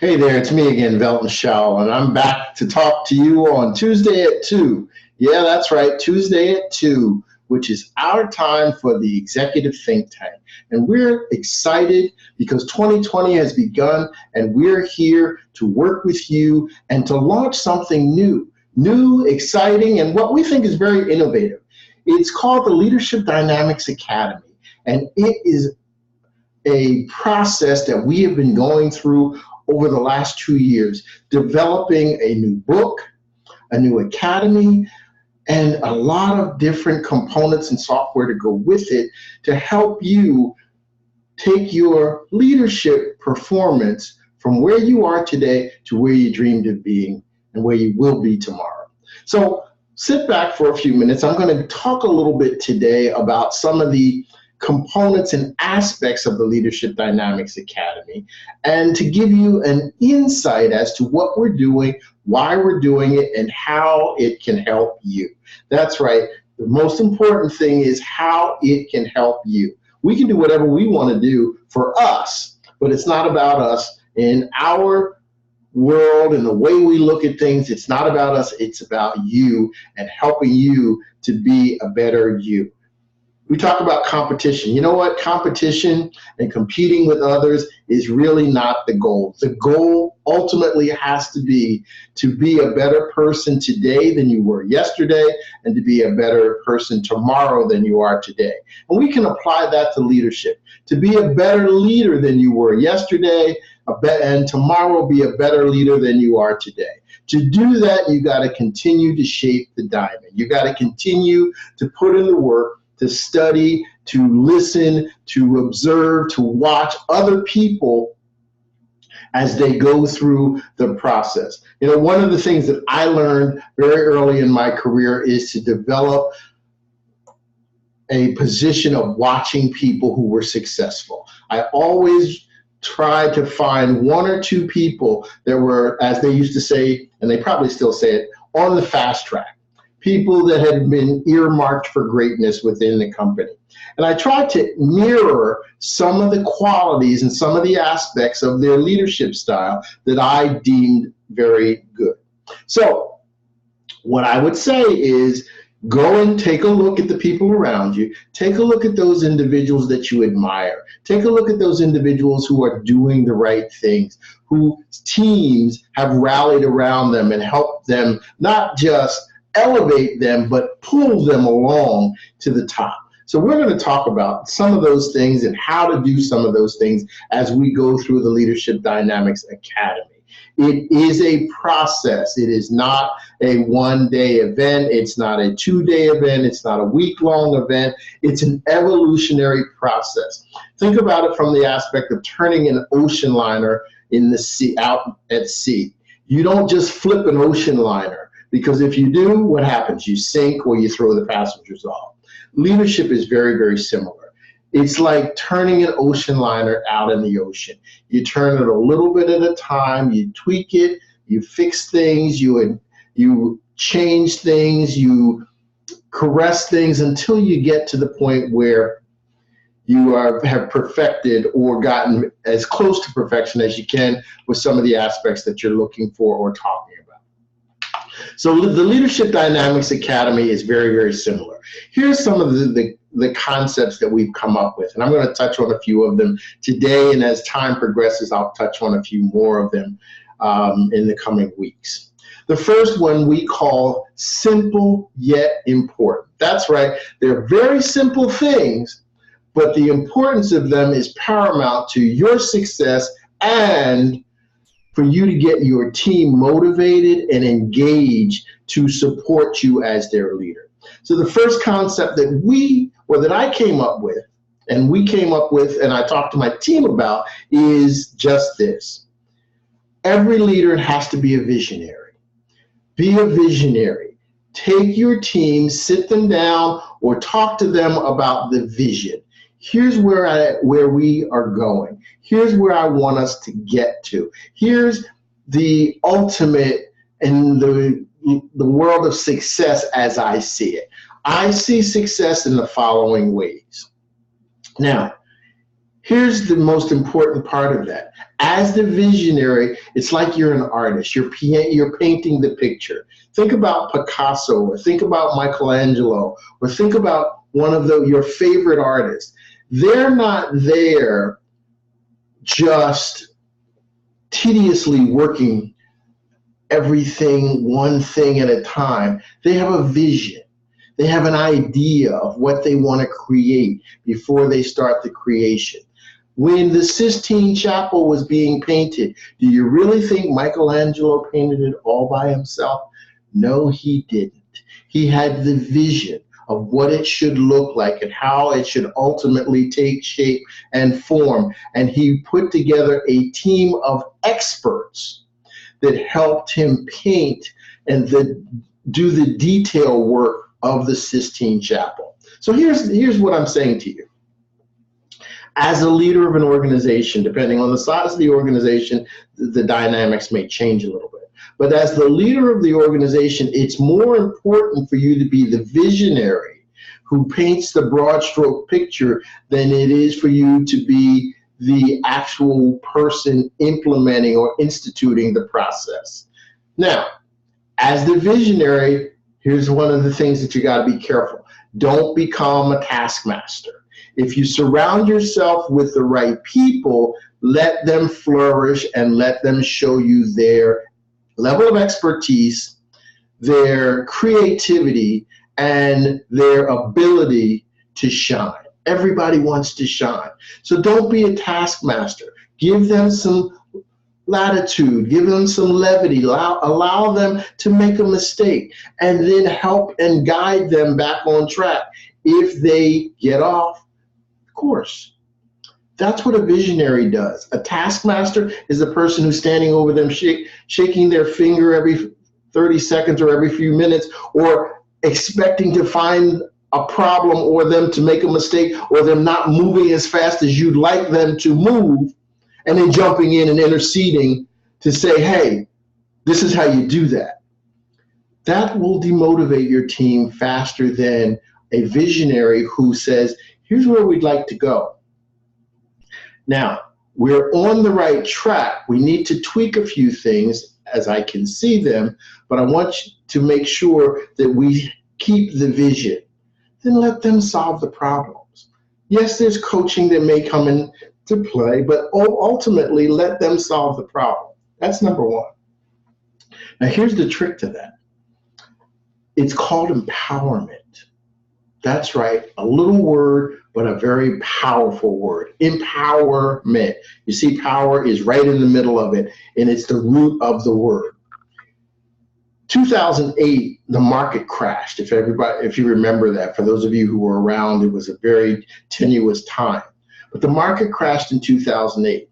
Hey there, it's me again, Velton Shaw, and I'm back to talk to you on Tuesday at 2. Yeah, that's right, Tuesday at 2, which is our time for the Executive Think Tank. And we're excited because 2020 has begun, and we're here to work with you and to launch something new, exciting, and what we think is very innovative. It's called the Leadership Dynamics Academy, and it is a process that we have been going through over the last 2 years, developing a new book, a new academy, and a lot of different components and software to go with it to help you take your leadership performance from where you are today to where you dreamed of being and where you will be tomorrow. So sit back for a few minutes. I'm going to talk a little bit today about some of the components and aspects of the Leadership Dynamics Academy, and to give you an insight as to what we're doing, why we're doing it, and how it can help you. That's right. The most important thing is how it can help you. We can do whatever we want to do for us, but it's not about us. In our world and the way we look at things, it's not about us, it's about you and helping you to be a better you. We talk about competition. You know what? Competition and competing with others is really not the goal. The goal ultimately has to be a better person today than you were yesterday, and to be a better person tomorrow than you are today. And we can apply that to leadership. To be a better leader than you were yesterday, and tomorrow be a better leader than you are today. To do that, you got to continue to shape the diamond. You got to continue to put in the work, to study, to listen, to observe, to watch other people as they go through the process. You know, one of the things that I learned very early in my career is to develop a position of watching people who were successful. I always tried to find one or two people that were, as they used to say, and they probably still say it, on the fast track. People that had been earmarked for greatness within the company. And I tried to mirror some of the qualities and some of the aspects of their leadership style that I deemed very good. So what I would say is, go and take a look at the people around you. Take a look at those individuals that you admire. Take a look at those individuals who are doing the right things, whose teams have rallied around them and helped them not just elevate them, but pull them along to the top. So we're going to talk about some of those things and how to do some of those things as we go through the Leadership Dynamics Academy. It is a process. It is not a one-day event. It's not a 2-day event. It's not a week-long event. It's an evolutionary process. Think about it from the aspect of turning an ocean liner in the sea, out at sea. You don't just flip an ocean liner, because if you do, what happens? You sink or you throw the passengers off. Leadership is very, very similar. It's like turning an ocean liner out in the ocean. You turn it a little bit at a time, you tweak it, you fix things, you change things, you caress things until you get to the point where you have perfected or gotten as close to perfection as you can with some of the aspects that you're looking for or talking about. So the Leadership Dynamics Academy is very, very similar. Here's some of the concepts that we've come up with, and I'm going to touch on a few of them today, and as time progresses, I'll touch on a few more of them in the coming weeks. The first one we call simple yet important. That's right, they're very simple things, but the importance of them is paramount to your success and for you to get your team motivated and engaged to support you as their leader. So the first concept that I came up with, and I talked to my team about, is just this. Every leader has to be a visionary. Be a visionary. Take your team, sit them down, or talk to them about the vision. Here's where we are going. Here's where I want us to get to. Here's the ultimate in the world of success as I see it. I see success in the following ways. Now, here's the most important part of that. As the visionary, it's like you're an artist. You're painting the picture. Think about Picasso, or think about Michelangelo, or think about one of your favorite artists. They're not there just tediously working everything one thing at a time. They have a vision. They have an idea of what they want to create before they start the creation. When the Sistine Chapel was being painted, do you really think Michelangelo painted it all by himself? No, he didn't. He had the vision of what it should look like and how it should ultimately take shape and form. And he put together a team of experts that helped him paint and do the detail work of the Sistine Chapel. So here's what I'm saying to you. As a leader of an organization, depending on the size of the organization, the dynamics may change a little bit. But as the leader of the organization, it's more important for you to be the visionary who paints the broad stroke picture than it is for you to be the actual person implementing or instituting the process. Now, as the visionary, here's one of the things that you got to be careful. Don't become a taskmaster. If you surround yourself with the right people, let them flourish and let them show you their level of expertise, their creativity, and their ability to shine. Everybody wants to shine. So don't be a taskmaster. Give them some latitude, give them some levity, allow them to make a mistake, and then help and guide them back on track. If they get off course. That's what a visionary does. A taskmaster is the person who's standing over them, shaking their finger every 30 seconds or every few minutes, or expecting to find a problem or them to make a mistake or them not moving as fast as you'd like them to move, and then jumping in and interceding to say, hey, this is how you do that. That will demotivate your team faster than a visionary who says, here's where we'd like to go. Now, we're on the right track. We need to tweak a few things as I can see them, but I want you to make sure that we keep the vision. Then let them solve the problems. Yes, there's coaching that may come into play, but ultimately let them solve the problem. That's number one. Now, here's the trick to that. It's called empowerment. That's right, a little word, but a very powerful word, empowerment. You see, power is right in the middle of it, and it's the root of the word. 2008, the market crashed. If you remember that, for those of you who were around, it was a very tenuous time. But the market crashed in 2008,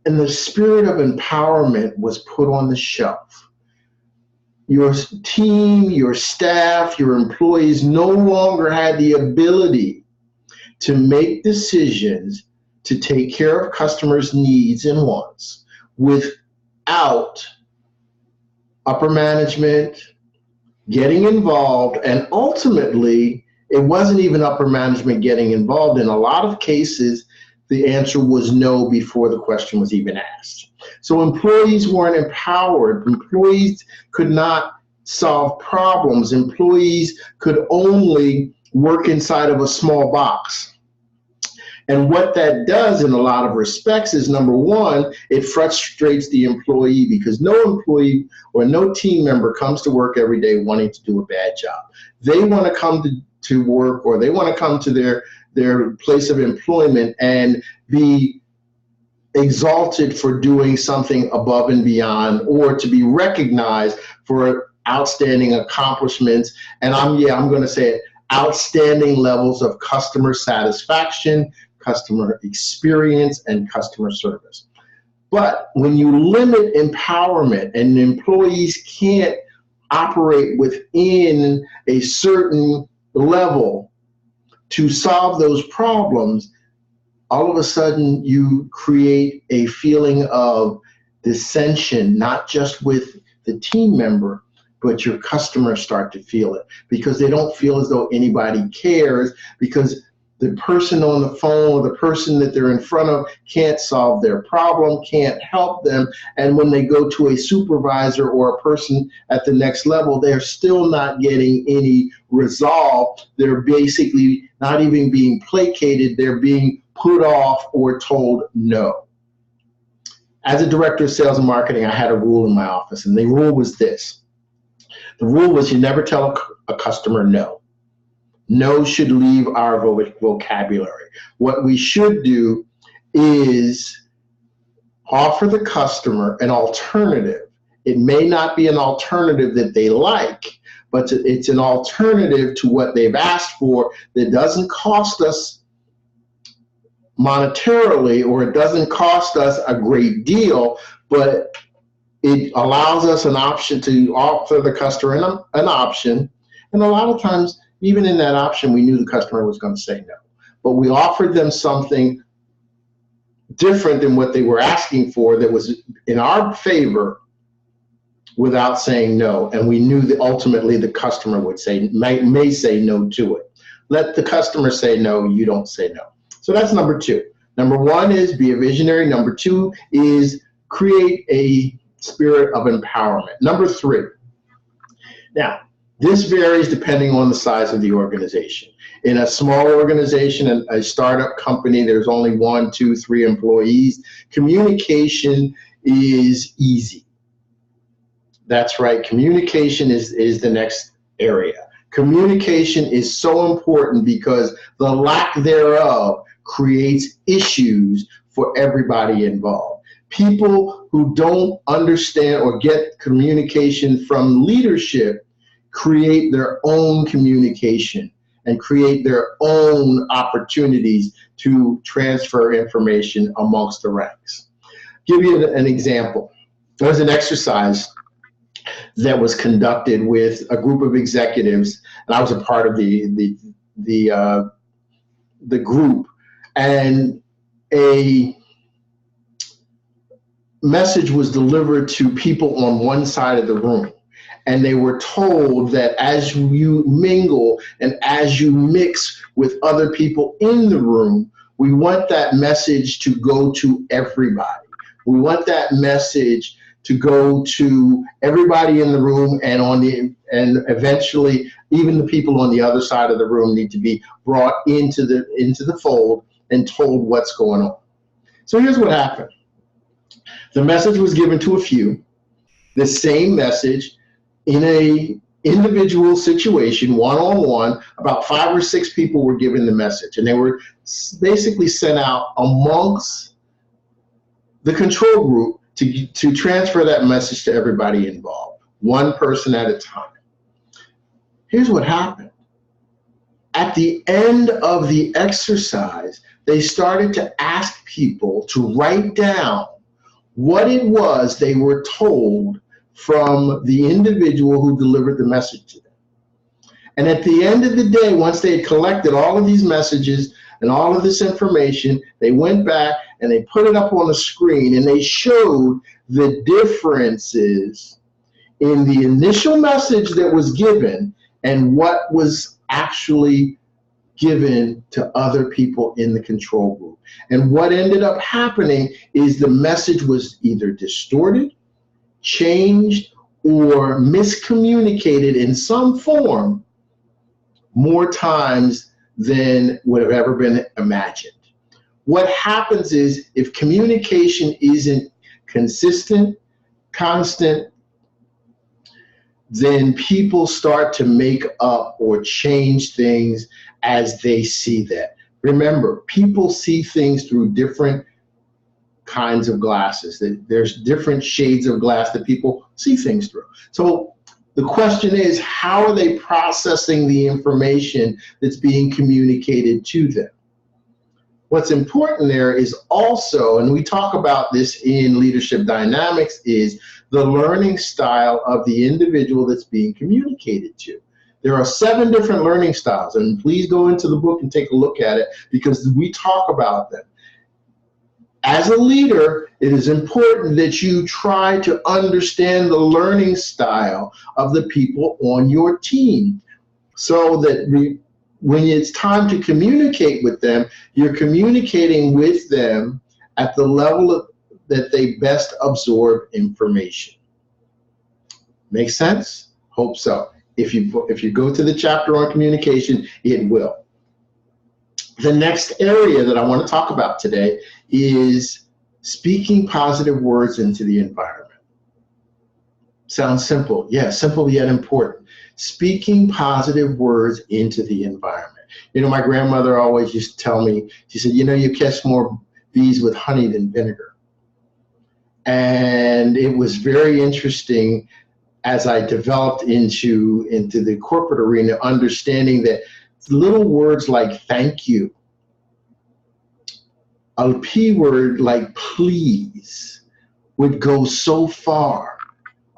and the spirit of empowerment was put on the shelf. Your team, your staff, your employees no longer had the ability to make decisions to take care of customers' needs and wants without upper management getting involved. And ultimately, it wasn't even upper management getting involved. In a lot of cases, the answer was no before the question was even asked. So employees weren't empowered. Employees could not solve problems. Employees could only work inside of a small box. And what that does in a lot of respects is, number one, it frustrates the employee, because no employee or no team member comes to work every day wanting to do a bad job. They want to come to work, or they want to come to their place of employment and be exalted for doing something above and beyond, or to be recognized for outstanding accomplishments. And I'm going to say it, outstanding levels of customer satisfaction, customer experience, and customer service. But when you limit empowerment and employees can't operate within a certain level to solve those problems, all of a sudden you create a feeling of dissension, not just with the team member, but your customers start to feel it, because they don't feel as though anybody cares, because the person on the phone or the person that they're in front of can't solve their problem, can't help them. And when they go to a supervisor or a person at the next level, they're still not getting any resolve. They're basically not even being placated. They're being put off or told no. As a director of sales and marketing, I had a rule in my office, and the rule was this. The rule was you never tell a customer no. No should leave our vocabulary. What we should do is offer the customer an alternative. It may not be an alternative that they like, but it's an alternative to what they've asked for that doesn't cost us monetarily, or it doesn't cost us a great deal, but it allows us an option to offer the customer an option. And a lot of times, even in that option, we knew the customer was going to say no. But we offered them something different than what they were asking for that was in our favor without saying no. And we knew that ultimately the customer would may say no to it. Let the customer say no, you don't say no. So that's number two. Number one is be a visionary. Number two is create a spirit of empowerment. Number three. Now, this varies depending on the size of the organization. In a small organization, a startup company, there's only 1, 2, 3 employees. Communication is easy. That's right. Communication is the next area. Communication is so important because the lack thereof creates issues for everybody involved. People who don't understand or get communication from leadership create their own communication and create their own opportunities to transfer information amongst the ranks. Give you an example. There was an exercise that was conducted with a group of executives, and I was a part of the group, and a message was delivered to people on one side of the room. And they were told that as you mingle and as you mix with other people in the room, we want that message to go to everybody. We want that message to go to everybody in the room, and eventually even the people on the other side of the room need to be brought into the fold and told what's going on. So here's what happened. The message was given to a few. The same message in a individual situation, one-on-one, about 5 or 6 people were given the message, and they were basically sent out amongst the control group to transfer that message to everybody involved, one person at a time. Here's what happened. At the end of the exercise, they started to ask people to write down what it was they were told from the individual who delivered the message to them. And at the end of the day, once they had collected all of these messages and all of this information, they went back and they put it up on the screen, and they showed the differences in the initial message that was given and what was actually given to other people in the control group. And what ended up happening is the message was either distorted, changed, or miscommunicated in some form more times than would have ever been imagined. What happens is if communication isn't consistent, constant, then people start to make up or change things as they see that. Remember, people see things through different kinds of glasses. There's different shades of glass that people see things through. So the question is, how are they processing the information that's being communicated to them? What's important there is also, and we talk about this in leadership dynamics, is the learning style of the individual that's being communicated to. There are 7 different learning styles, and please go into the book and take a look at it because we talk about them. As a leader, it is important that you try to understand the learning style of the people on your team so that when it's time to communicate with them, you're communicating with them at the level that they best absorb information. Make sense? Hope so. If you go to the chapter on communication, it will. The next area that I want to talk about today is speaking positive words into the environment. Sounds simple. Yeah, simple yet important. Speaking positive words into the environment. You know, my grandmother always used to tell me, she said, you know, you catch more bees with honey than vinegar. And it was very interesting as I developed into the corporate arena, understanding that little words like thank you, a P word like please, would go so far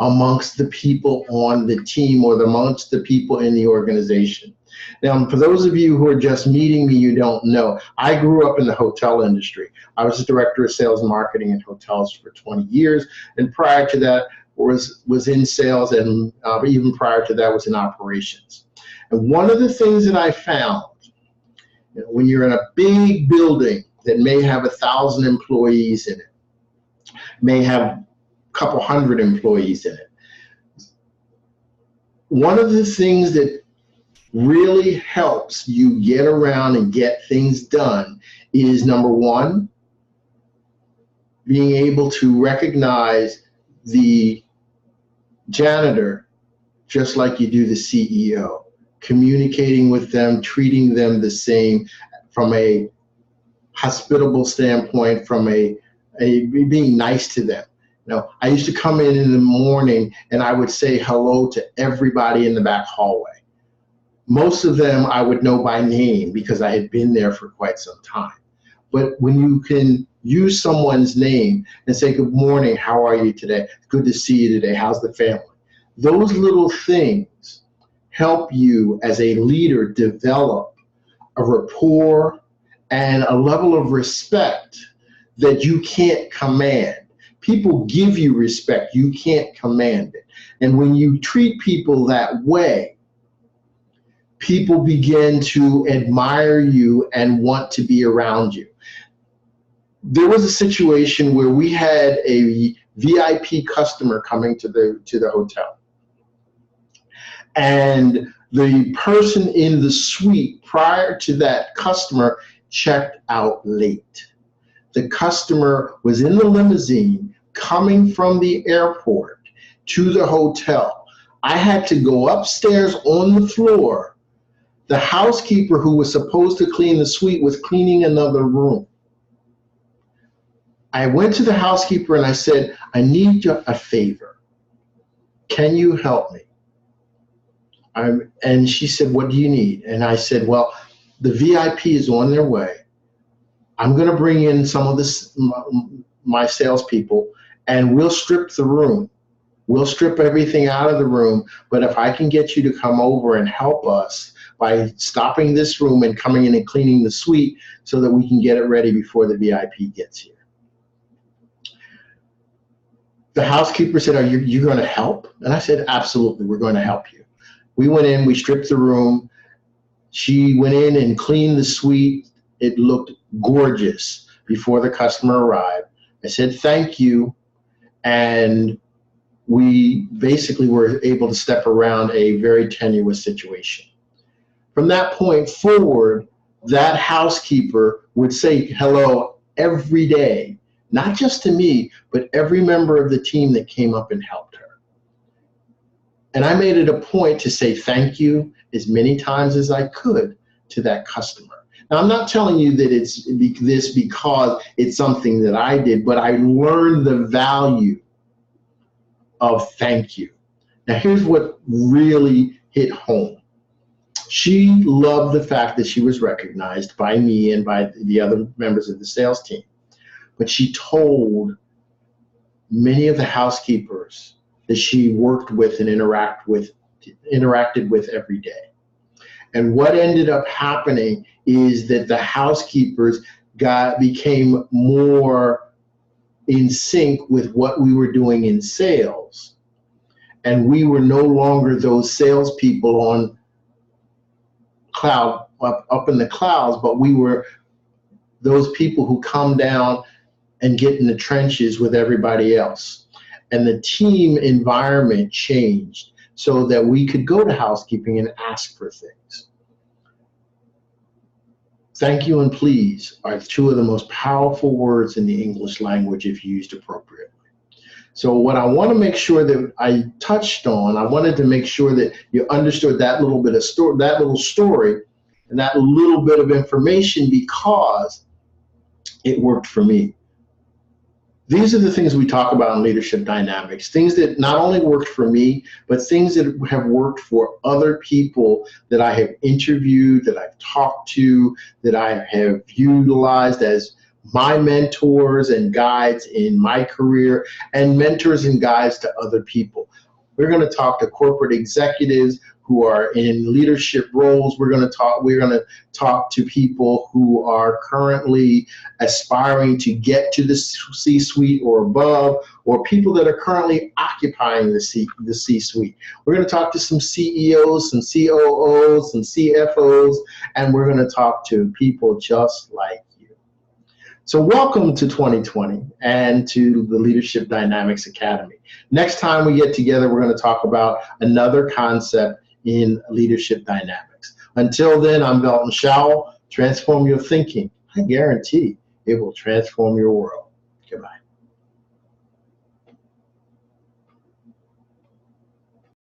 amongst the people on the team or amongst the people in the organization. Now, for those of you who are just meeting me, you don't know, I grew up in the hotel industry. I was the director of sales and marketing in hotels for 20 years. And prior to that, was in sales, and even prior to that was in operations. And one of the things that I found, you know, when you're in a big building that may have 1,000 employees in it, may have a couple hundred employees in it, one of the things that really helps you get around and get things done is, number one, being able to recognize the janitor just like you do the CEO, communicating with them, treating them the same from a hospitable standpoint, from a being nice to them. You know, I used to come in the morning and I would say hello to everybody in the back hallway. Most of them I would know by name because I had been there for quite some time. But when you can use someone's name and say, good morning, how are you today? Good to see you today. How's the family? Those little things help you as a leader develop a rapport and a level of respect that you can't command. People give you respect, you can't command it. And when you treat people that way, people begin to admire you and want to be around you. There was a situation where we had a VIP customer coming to the hotel. And the person in the suite prior to that customer checked out late. The customer was in the limousine coming from the airport to the hotel. I had to go upstairs on the floor. The housekeeper who was supposed to clean the suite was cleaning another room. I went to the housekeeper and I said, I need a favor. Can you help me? And she said, what do you need? And I said, well, the VIP is on their way. I'm going to bring in some of my salespeople, and we'll strip the room. We'll strip everything out of the room. But if I can get you to come over and help us by stopping this room and coming in and cleaning the suite so that we can get it ready before the VIP gets here. The housekeeper said, are you going to help? And I said, absolutely, we're going to help you. We went in, we stripped the room. She went in and cleaned the suite. It looked gorgeous before the customer arrived. I said, thank you. And we basically were able to step around a very tenuous situation. From that point forward, that housekeeper would say hello every day, not just to me, but every member of the team that came up and helped her. And I made it a point to say thank you as many times as I could to that customer. Now, I'm not telling you that it's this because it's something that I did, but I learned the value of thank you. Now, here's what really hit home. She loved the fact that she was recognized by me and by the other members of the sales team. But she told many of the housekeepers that she worked with and interacted with every day. And what ended up happening is that the housekeepers became more in sync with what we were doing in sales. And we were no longer those salespeople on cloud up in the clouds, but we were those people who come down and get in the trenches with everybody else. And the team environment changed so that we could go to housekeeping and ask for things. Thank you and please are two of the most powerful words in the English language if used appropriately. So what I want to make sure that I touched on, I wanted to make sure that you understood that little bit of story, that little story, and that little bit of information, because it worked for me. These are the things we talk about in leadership dynamics, things that not only worked for me, but things that have worked for other people that I have interviewed, that I've talked to, that I have utilized as my mentors and guides in my career, and mentors and guides to other people. We're going to talk to corporate executives who are in leadership roles. We're going to talk to people who are currently aspiring to get to the C-suite or above, or people that are currently occupying the C-suite. We're going to talk to some CEOs, some COOs, some CFOs, and we're going to talk to people just like you. So welcome to 2020 and to the Leadership Dynamics Academy. Next time we get together, we're going to talk about another concept in leadership dynamics. Until then, I'm Belton Showell. Transform your thinking. I guarantee it will transform your world. Goodbye.